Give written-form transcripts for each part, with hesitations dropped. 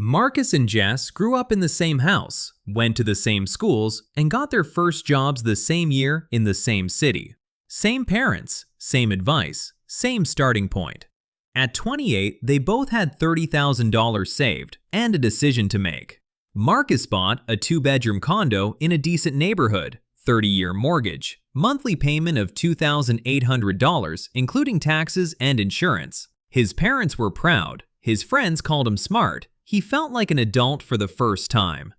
Marcus and Jess grew up in the same house, went to the same schools, and got their first jobs the same year in the same city. Same parents, same advice, same starting point. At 28, they both had $30,000 saved and a decision to make. Marcus bought a 2-bedroom condo in a decent neighborhood, 30-year mortgage, monthly payment of $2,800, including taxes and insurance. His parents were proud. His friends called him smart. He felt like an adult for the first time.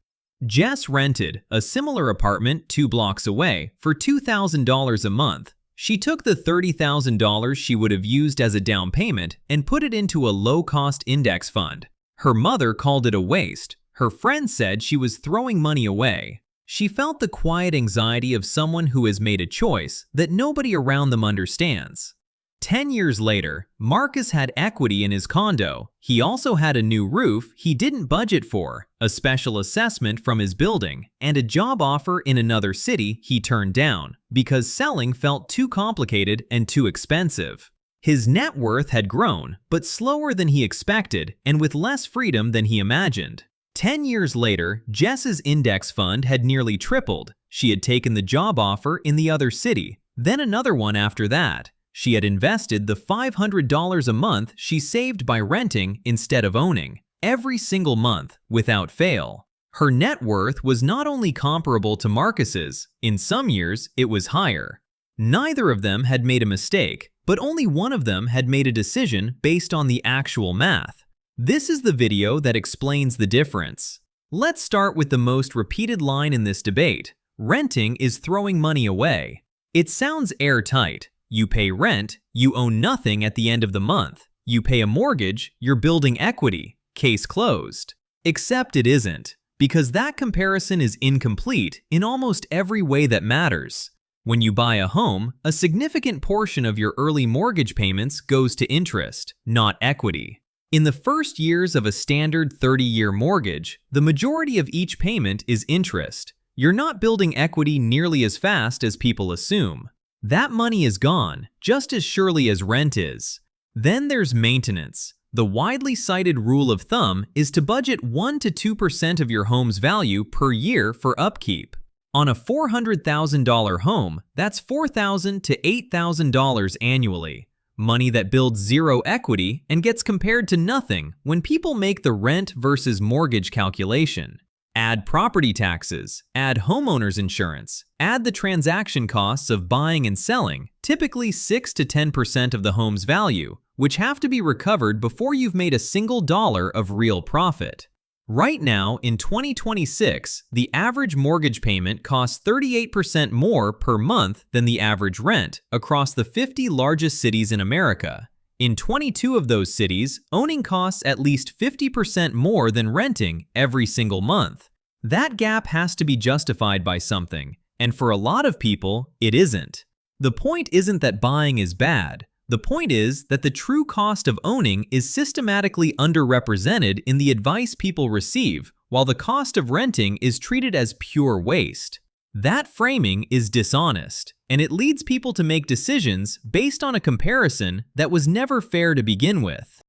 Jess rented a similar apartment 2 blocks away for $2,000 a month. She took the $30,000 she would have used as a down payment and put it into a low-cost index fund. Her mother called it a waste. Her friends said she was throwing money away. She felt the quiet anxiety of someone who has made a choice that nobody around them understands. 10 years later, Marcus had equity in his condo. He also had a new roof he didn't budget for, a special assessment from his building, and a job offer in another city he turned down because selling felt too complicated and too expensive. His net worth had grown, but slower than he expected and with less freedom than he imagined. 10 years later, Jess's index fund had nearly tripled. She had taken the job offer in the other city, then another one after that. She had invested the $500 a month she saved by renting instead of owning, every single month, without fail. Her net worth was not only comparable to Marcus's, in some years it was higher. Neither of them had made a mistake, but only one of them had made a decision based on the actual math. This is the video that explains the difference. Let's start with the most repeated line in this debate. Renting is throwing money away. It sounds airtight. You pay rent, you own nothing at the end of the month. You pay a mortgage, you're building equity. Case closed. Except it isn't, because that comparison is incomplete in almost every way that matters. When you buy a home, a significant portion of your early mortgage payments goes to interest, not equity. In the first years of a standard 30-year mortgage, the majority of each payment is interest. You're not building equity nearly as fast as people assume. That money is gone, just as surely as rent is. Then there's maintenance. The widely cited rule of thumb is to budget 1 to 2% of your home's value per year for upkeep. On a $400,000 home, that's $4,000 to $8,000 annually. Money that builds zero equity and gets compared to nothing when people make the rent versus mortgage calculation. Add property taxes, add homeowners insurance, add the transaction costs of buying and selling, typically 6 to 10% of the home's value, which have to be recovered before you've made a single dollar of real profit. Right now, in 2026, the average mortgage payment costs 38% more per month than the average rent across the 50 largest cities in America. In 22 of those cities, owning costs at least 50% more than renting every single month. That gap has to be justified by something, and for a lot of people, it isn't. The point isn't that buying is bad. The point is that the true cost of owning is systematically underrepresented in the advice people receive, while the cost of renting is treated as pure waste. That framing is dishonest, and it leads people to make decisions based on a comparison that was never fair to begin with.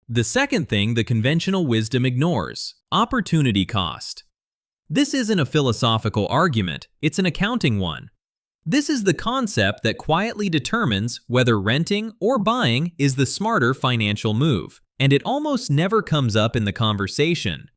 The second thing the conventional wisdom ignores: opportunity cost. This isn't a philosophical argument, it's an accounting one. This is the concept that quietly determines whether renting or buying is the smarter financial move, and it almost never comes up in the conversation.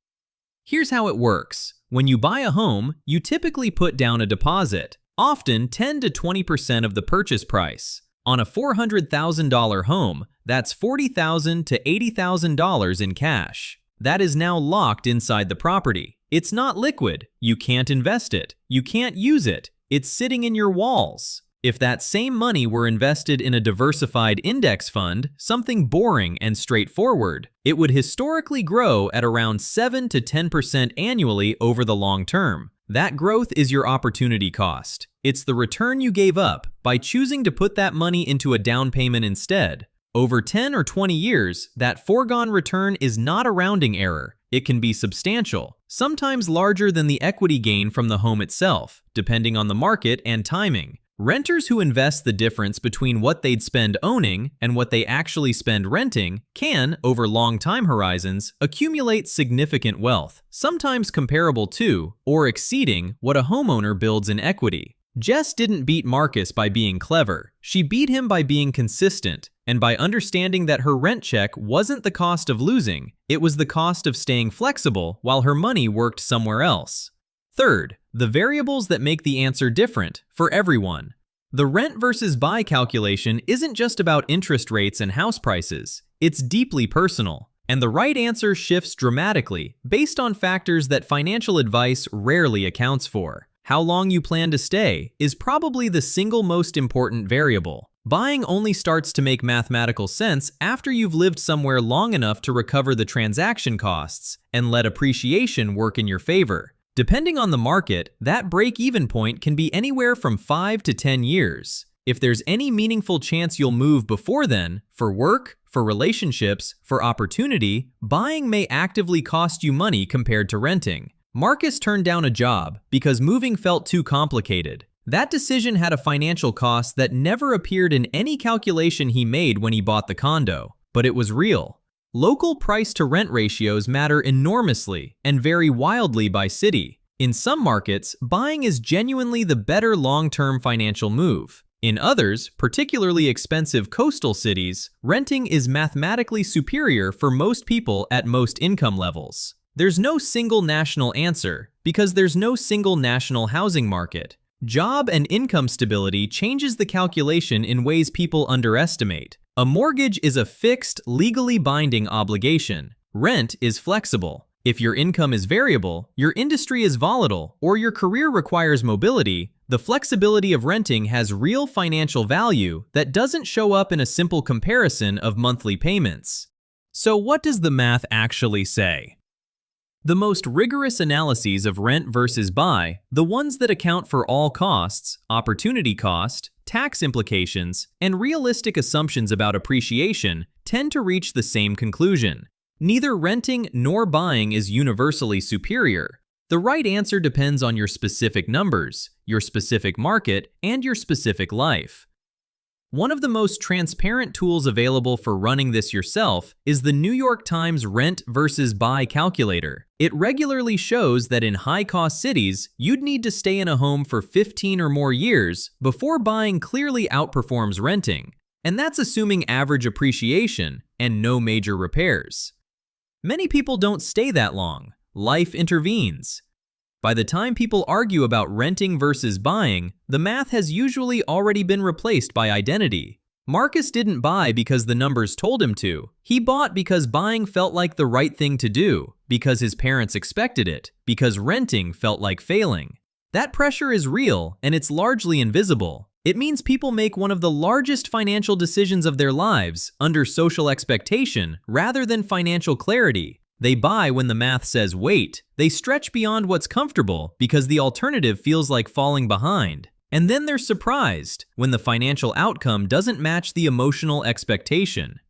Here's how it works. When you buy a home, you typically put down a deposit, often 10 to 20% of the purchase price. On a $400,000 home, that's $40,000 to $80,000 in cash. That is now locked inside the property. It's not liquid. You can't invest it. You can't use it. It's sitting in your walls. If that same money were invested in a diversified index fund, something boring and straightforward, it would historically grow at around 7 to 10% annually over the long term. That growth is your opportunity cost. It's the return you gave up by choosing to put that money into a down payment instead. Over 10 or 20 years, that foregone return is not a rounding error. It can be substantial, sometimes larger than the equity gain from the home itself, depending on the market and timing. Renters who invest the difference between what they'd spend owning and what they actually spend renting can, over long time horizons, accumulate significant wealth, sometimes comparable to or exceeding what a homeowner builds in equity. Jess didn't beat Marcus by being clever. She beat him by being consistent and by understanding that her rent check wasn't the cost of losing, it was the cost of staying flexible while her money worked somewhere else. Third, the variables that make the answer different for everyone. The rent versus buy calculation isn't just about interest rates and house prices. It's deeply personal, and the right answer shifts dramatically based on factors that financial advice rarely accounts for. How long you plan to stay is probably the single most important variable. Buying only starts to make mathematical sense after you've lived somewhere long enough to recover the transaction costs and let appreciation work in your favor. Depending on the market, that break-even point can be anywhere from 5 to 10 years. If there's any meaningful chance you'll move before then, for work, for relationships, for opportunity, buying may actively cost you money compared to renting. Marcus turned down a job because moving felt too complicated. That decision had a financial cost that never appeared in any calculation he made when he bought the condo, but it was real. Local price-to-rent ratios matter enormously and vary wildly by city. In some markets, buying is genuinely the better long-term financial move. In others, particularly expensive coastal cities, renting is mathematically superior for most people at most income levels. There's no single national answer because there's no single national housing market. Job and income stability changes the calculation in ways people underestimate. A mortgage is a fixed, legally binding obligation. Rent is flexible. If your income is variable, your industry is volatile, or your career requires mobility, the flexibility of renting has real financial value that doesn't show up in a simple comparison of monthly payments. So what does the math actually say? The most rigorous analyses of rent versus buy, the ones that account for all costs, opportunity cost, tax implications, and realistic assumptions about appreciation, tend to reach the same conclusion. Neither renting nor buying is universally superior. The right answer depends on your specific numbers, your specific market, and your specific life. One of the most transparent tools available for running this yourself is the New York Times Rent versus Buy Calculator. It regularly shows that in high-cost cities, you'd need to stay in a home for 15 or more years before buying clearly outperforms renting, and that's assuming average appreciation and no major repairs. Many people don't stay that long. Life intervenes. By the time people argue about renting versus buying, the math has usually already been replaced by identity. Marcus didn't buy because the numbers told him to. He bought because buying felt like the right thing to do, because his parents expected it, because renting felt like failing. That pressure is real, and it's largely invisible. It means people make one of the largest financial decisions of their lives under social expectation rather than financial clarity. They buy when the math says wait. They stretch beyond what's comfortable because the alternative feels like falling behind. And then they're surprised when the financial outcome doesn't match the emotional expectation.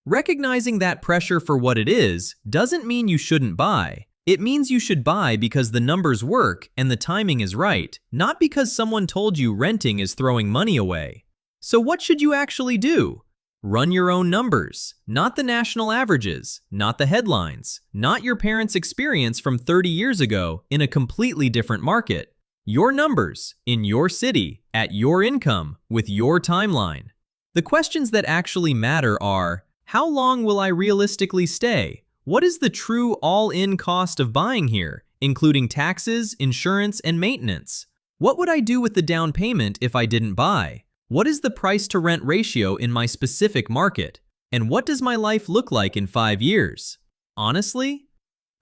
Recognizing that pressure for what it is doesn't mean you shouldn't buy. It means you should buy because the numbers work and the timing is right, not because someone told you renting is throwing money away. So what should you actually do? Run your own numbers, not the national averages, not the headlines, not your parents' experience from 30 years ago in a completely different market. Your numbers, in your city, at your income, with your timeline. The questions that actually matter are, how long will I realistically stay? What is the true all-in cost of buying here, including taxes, insurance, and maintenance? What would I do with the down payment if I didn't buy? What is the price-to-rent ratio in my specific market? And what does my life look like in 5 years? Honestly,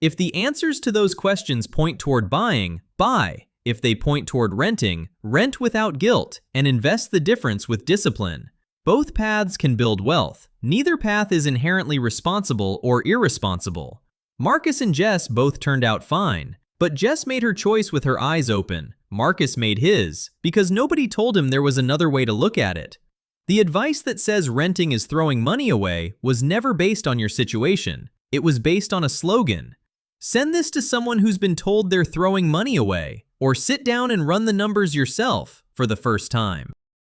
if the answers to those questions point toward buying, buy. If they point toward renting, rent without guilt and invest the difference with discipline. Both paths can build wealth. Neither path is inherently responsible or irresponsible. Marcus and Jess both turned out fine, but Jess made her choice with her eyes open. Marcus made his because nobody told him there was another way to look at it. The advice that says renting is throwing money away was never based on your situation. It was based on a slogan. Send this to someone who's been told they're throwing money away, or sit down and run the numbers yourself for the first time.